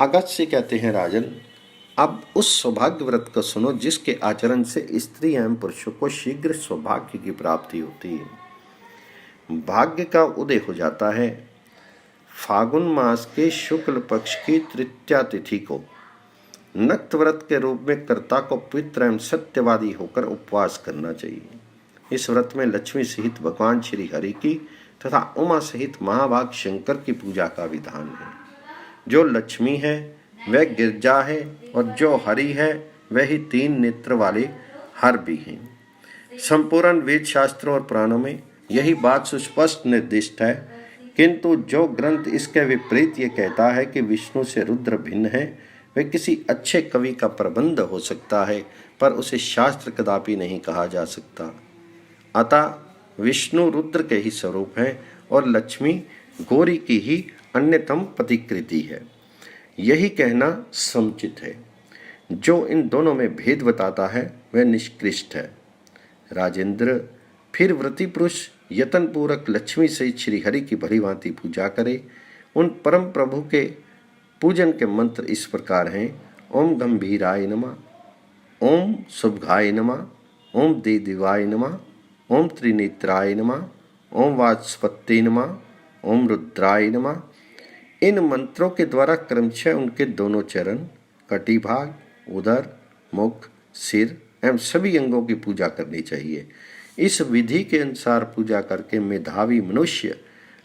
अगस्त्य कहते हैं, राजन, अब उस सौभाग्य व्रत को सुनो जिसके आचरण से स्त्री एवं पुरुषों को शीघ्र सौभाग्य की प्राप्ति होती है, भाग्य का उदय हो जाता है। फागुन मास के शुक्ल पक्ष की तृतीया तिथि को नक्त व्रत के रूप में कर्ता को पवित्र एवं सत्यवादी होकर उपवास करना चाहिए। इस व्रत में लक्ष्मी सहित भगवान श्री हरि की तथा उमा सहित महाभाग शंकर की पूजा का विधान है। जो लक्ष्मी है वह गिरजा है और जो हरि है वही तीन नेत्र वाले हर भी हैं। संपूर्ण वेद शास्त्रों और पुराणों में यही बात सुस्पष्ट निर्दिष्ट है, किंतु जो ग्रंथ इसके विपरीत ये कहता है कि विष्णु से रुद्र भिन्न है, वह किसी अच्छे कवि का प्रबंध हो सकता है, पर उसे शास्त्र कदापि नहीं कहा जा सकता। अतः विष्णु रुद्र के ही स्वरूप है और लक्ष्मी गौरी की ही अन्यतम प्रतिकृति है। यही कहना समुचित है। जो इन दोनों में भेद बताता है वह निष्कृष्ट है। राजेंद्र, फिर व्रती पुरुष यतन पूर्वक लक्ष्मी सहित श्री हरि की भली भांति पूजा करे। उन परम प्रभु के पूजन के मंत्र इस प्रकार हैं: ओम गंभीराय नमः, ओम शुभगाय नमः, ओम देदिवाय नमः, ओम त्रिनेत्राय नमः, ओम वाचस्पते नमः, ओम रुद्राय नमः। इन मंत्रों के द्वारा क्रमशः उनके दोनों चरण, कटिभाग, उदर, मुख, सिर एवं सभी अंगों की पूजा करनी चाहिए। इस विधि के अनुसार पूजा करके मेधावी मनुष्य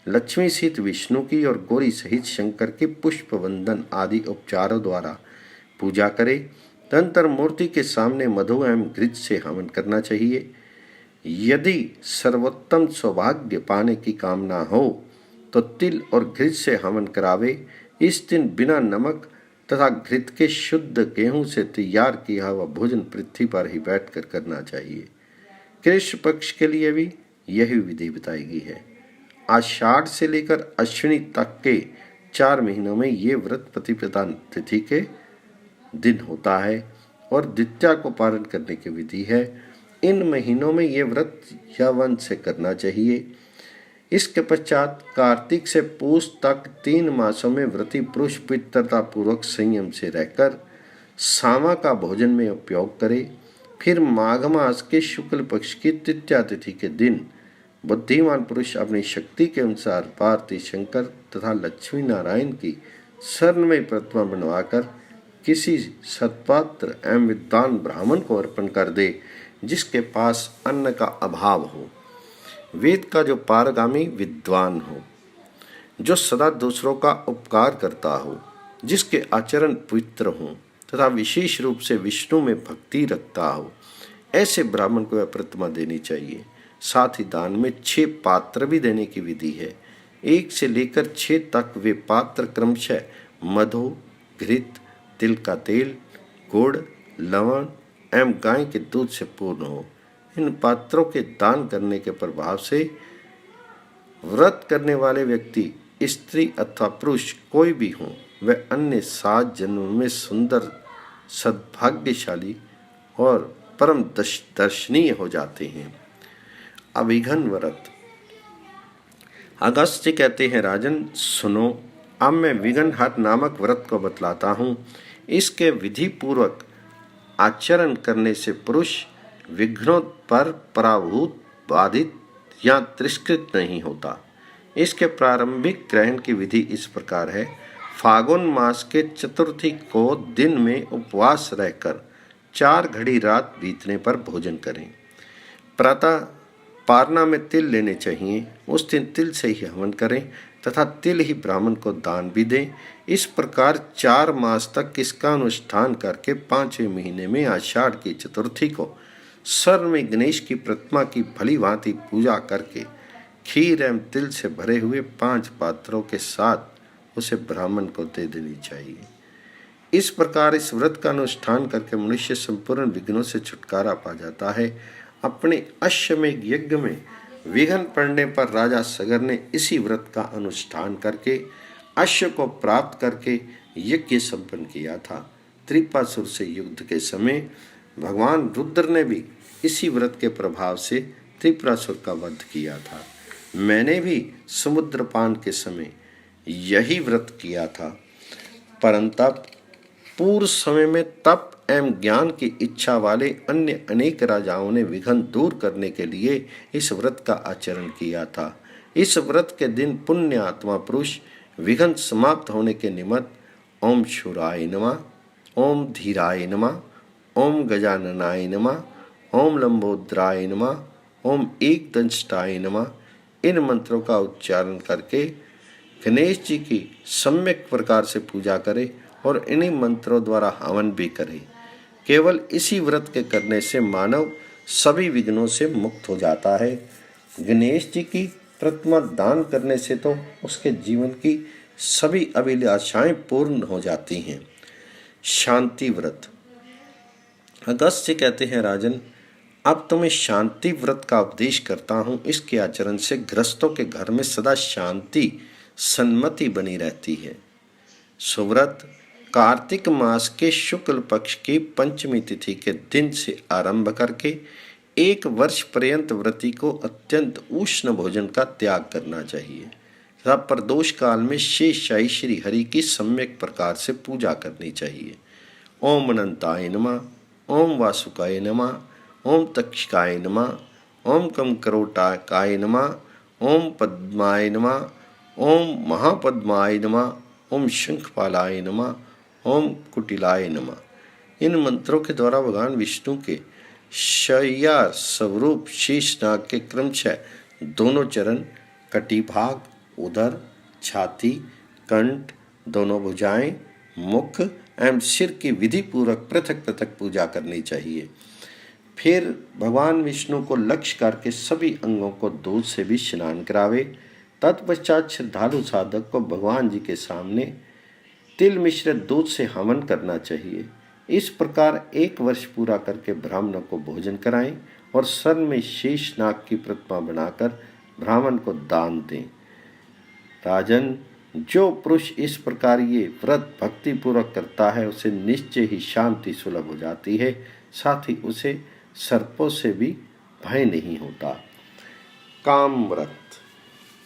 लक्ष्मी सहित विष्णु की और गौरी सहित शंकर के पुष्प वंदन आदि उपचारों द्वारा पूजा करे। तदनंतर मूर्ति के सामने मधु एवं घृत से हवन करना चाहिए। यदि सर्वोत्तम सौभाग्य पाने की कामना हो तो तिल और घृत से हवन करावे। इस दिन बिना नमक तथा घृत के शुद्ध गेहूं से तैयार किया हुआ भोजन पृथ्वी पर ही बैठकर करना चाहिए। कृष्ण पक्ष के लिए भी यही विधि बताई गई है। आषाढ़ से लेकर अश्विनी तक के 4 महीनों में ये व्रत प्रतिपदा तिथि के दिन होता है और द्वितीया को पारण करने की विधि है। इन महीनों में ये व्रत यवन से करना चाहिए। इसके पश्चात कार्तिक से पूष तक 3 मासों में व्रती पुरुष पितरता पूर्वक संयम से रहकर सामा का भोजन में उपयोग करे। फिर माघ मास के शुक्ल पक्ष की तृतीया तिथि के दिन बुद्धिमान पुरुष अपनी शक्ति के अनुसार पार्वती शंकर तथा लक्ष्मी नारायण की स्वर्णमय प्रतिमा बनवाकर किसी सत्पात्र एवं विद्वान ब्राह्मण को अर्पण कर दे जिसके पास अन्न का अभाव हो, वेद का जो पारगामी विद्वान हो, जो सदा दूसरों का उपकार करता हो, जिसके आचरण पवित्र हों तथा विशेष रूप से विष्णु में भक्ति रखता हो, ऐसे ब्राह्मण को यह प्रतिमा देनी चाहिए। साथ ही दान में 6 पात्र भी देने की विधि है। 1 से लेकर 6 तक वे पात्र क्रमशः मधु, घृत, तिल का तेल, गुड़, लवण एवं गाय के दूध से पूर्ण हो। इन पात्रों के दान करने के प्रभाव से व्रत करने वाले व्यक्ति, स्त्री अथवा पुरुष कोई भी हो, वह अन्य 7 जन्मों में सुंदर, सद्भाग्यशाली और परम दर्शनीय हो जाते हैं। अभिघन व्रत। अगस्त्य कहते हैं, राजन सुनो, अब मैं विघ्नहर नामक व्रत को बतलाता हूँ। इसके विधि पूर्वक आचरण करने से पुरुष विघ्नों पर पराभूत, बाधित या तिरस्कृत नहीं होता। इसके प्रारंभिक ग्रहण की विधि इस प्रकार है। फागुन मास के चतुर्थी को दिन में उपवास रहकर 4 घड़ी रात बीतने पर भोजन करें। प्रातः पारना में तिल लेने चाहिए। उस दिन तिल से ही हवन करें तथा तिल ही ब्राह्मण को दान भी दें। इस प्रकार 4 मास तक इसका अनुष्ठान करके 5वें महीने में आषाढ़ की चतुर्थी को स्वर्ण में गणेश की प्रतिमा की भली भांति पूजा करके खीर एवं तिल से भरे हुए 5 पात्रों के साथ उसे ब्राह्मण को दे देनी चाहिए। इस प्रकार इस व्रत का अनुष्ठान करके मनुष्य संपूर्ण विघ्नों से छुटकारा पा जाता है। अपने अश्वमेध यज्ञ में विघ्न पड़ने पर राजा सगर ने इसी व्रत का अनुष्ठान करके अश्व को प्राप्त करके यज्ञ संपन्न किया था। त्रिपासुर से युद्ध के समय भगवान रुद्र ने भी इसी व्रत के प्रभाव से त्रिपुरासुर का वध किया था। मैंने भी समुद्रपान के समय यही व्रत किया था। परंतप पूर्व समय में तप एवं ज्ञान की इच्छा वाले अन्य अनेक राजाओं ने विघ्न दूर करने के लिए इस व्रत का आचरण किया था। इस व्रत के दिन पुण्य आत्मा पुरुष विघ्न समाप्त होने के निमित्त ओम शूराय नमः, ओम धीराय नमः, ओम गजाननाय नमः, ओम लंबोदराय नमः, ओम एकदंष्टाय नमः इन मंत्रों का उच्चारण करके गणेश जी की सम्यक प्रकार से पूजा करे और इन्हीं मंत्रों द्वारा हवन भी करे। केवल इसी व्रत के करने से मानव सभी विघ्नों से मुक्त हो जाता है। गणेश जी की प्रतिमा दान करने से तो उसके जीवन की सभी अभिलाषाएं पूर्ण हो जाती हैं। शांति व्रत। अगस्त्य कहते हैं, राजन, अब तुम्हें शांति व्रत का उपदेश करता हूँ। इसके आचरण से गृहस्थों के घर में सदा शांति सन्मति बनी रहती है। सुव्रत कार्तिक मास के शुक्ल पक्ष की पंचमी तिथि के दिन से आरंभ करके 1 वर्ष पर्यंत व्रती को अत्यंत उष्ण भोजन का त्याग करना चाहिए तथा प्रदोष काल में शेषशायी श्री हरि की सम्यक प्रकार से पूजा करनी चाहिए। ओम अनंताय नमः, ओम वासुकाय नमः, ओम तक्षकाय नमः, ओम कंकरोटाकाय नमः, ओम पद्माय नमः, ओम महापद्माय नमः, ओम शंखपालाय नमः, ओम कुटिलाय नमः इन मंत्रों के द्वारा भगवान विष्णु के शय्या स्वरूप शीर्षनाग के क्रमशः दोनों चरण, कटिभाग, उदर, छाती, कंठ, दोनों भुजाएं, मुख एवं सिर की विधि पूर्वक पृथक पृथक पूजा करनी चाहिए। फिर भगवान विष्णु को लक्ष्य करके सभी अंगों को दूध से भी स्नान करावे। तत्पश्चात श्रद्धालु साधक को भगवान जी के सामने तिल मिश्रित दूध से हवन करना चाहिए। इस प्रकार 1 वर्ष पूरा करके ब्राह्मणों को भोजन कराएं और सर में शेष नाग की प्रतिमा बनाकर ब्राह्मण को दान दें। राजन, जो पुरुष इस प्रकार ये व्रत भक्ति पूर्वक करता है उसे निश्चय ही शांति सुलभ हो जाती है, साथ ही उसे सर्पों से भी भय नहीं होता। काम व्रत।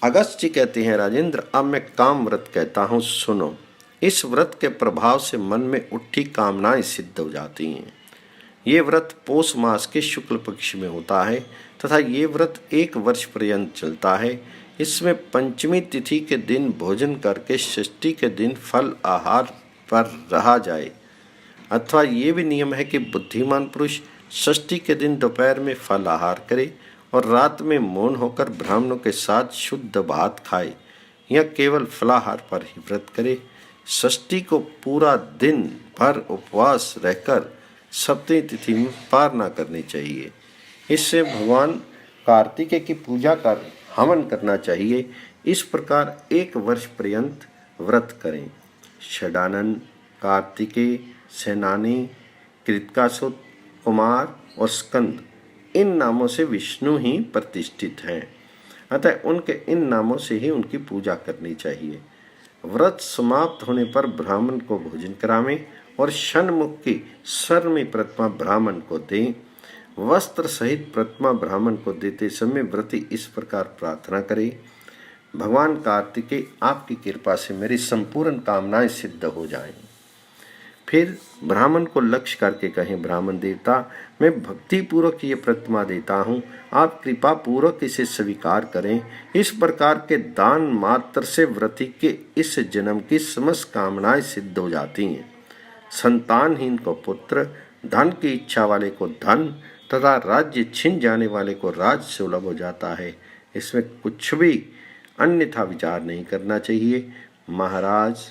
अगस्त्य कहते हैं, राजेंद्र, अब मैं काम व्रत कहता हूँ, सुनो। इस व्रत के प्रभाव से मन में उठी कामनाएं सिद्ध हो जाती हैं। ये व्रत पौष मास के शुक्ल पक्ष में होता है तथा ये व्रत 1 वर्ष पर्यंत चलता है। इसमें पंचमी तिथि के दिन भोजन करके षष्ठी के दिन फल आहार पर रहा जाए, अथवा ये भी नियम है कि बुद्धिमान पुरुष षष्ठी के दिन दोपहर में फल आहार करे और रात में मौन होकर ब्राह्मणों के साथ शुद्ध भात खाए या केवल फलाहार पर ही व्रत करे। षष्ठी को पूरा दिन भर उपवास रहकर सप्तमी तिथि में पार न करनी चाहिए। इससे भगवान कार्तिकेय की पूजा कर हवन करना चाहिए। इस प्रकार 1 वर्ष पर्यंत व्रत करें। षडानन, कार्तिकेय, सेनानी, कृतकासुत, कुमार और स्कंद इन नामों से विष्णु ही प्रतिष्ठित हैं, अतः उनके इन नामों से ही उनकी पूजा करनी चाहिए। व्रत समाप्त होने पर ब्राह्मण को भोजन करावें और षण्मुख की स्वर्णमयी प्रतिमा ब्राह्मण को दें। वस्त्र सहित प्रतिमा ब्राह्मण को देते समय व्रती इस प्रकार प्रार्थना करे, भगवान कार्तिकेय, आपकी कृपा से मेरी संपूर्ण कामनाएं सिद्ध हो जाएं। फिर ब्राह्मण को लक्ष्य करके कहें, ब्राह्मण देवता, मैं भक्ति पूर्वक ये प्रतिमा देता हूँ, आप कृपा पूर्वक इसे स्वीकार करें। इस प्रकार के दान मात्र से व्रती के इस जन्म की समस्त कामनाएं सिद्ध हो जाती हैं। संतानहीन को पुत्र, धन की इच्छा वाले को धन तथा राज्य छिन जाने वाले को राज्य सुलभ हो जाता है। इसमें कुछ भी अन्यथा विचार नहीं करना चाहिए। महाराज,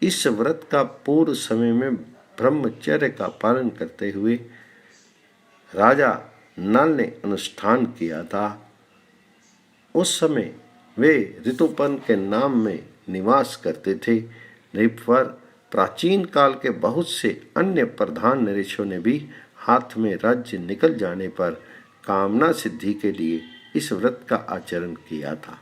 इस व्रत का पूर्व समय में ब्रह्मचर्य का पालन करते हुए राजा नल ने अनुष्ठान किया था। उस समय वे ऋतुपर्ण के नाम में निवास करते थे। नृपवर प्राचीन काल के बहुत से अन्य प्रधान नरेशों ने भी हाथ में राज्य निकल जाने पर कामना सिद्धि के लिए इस व्रत का आचरण किया था।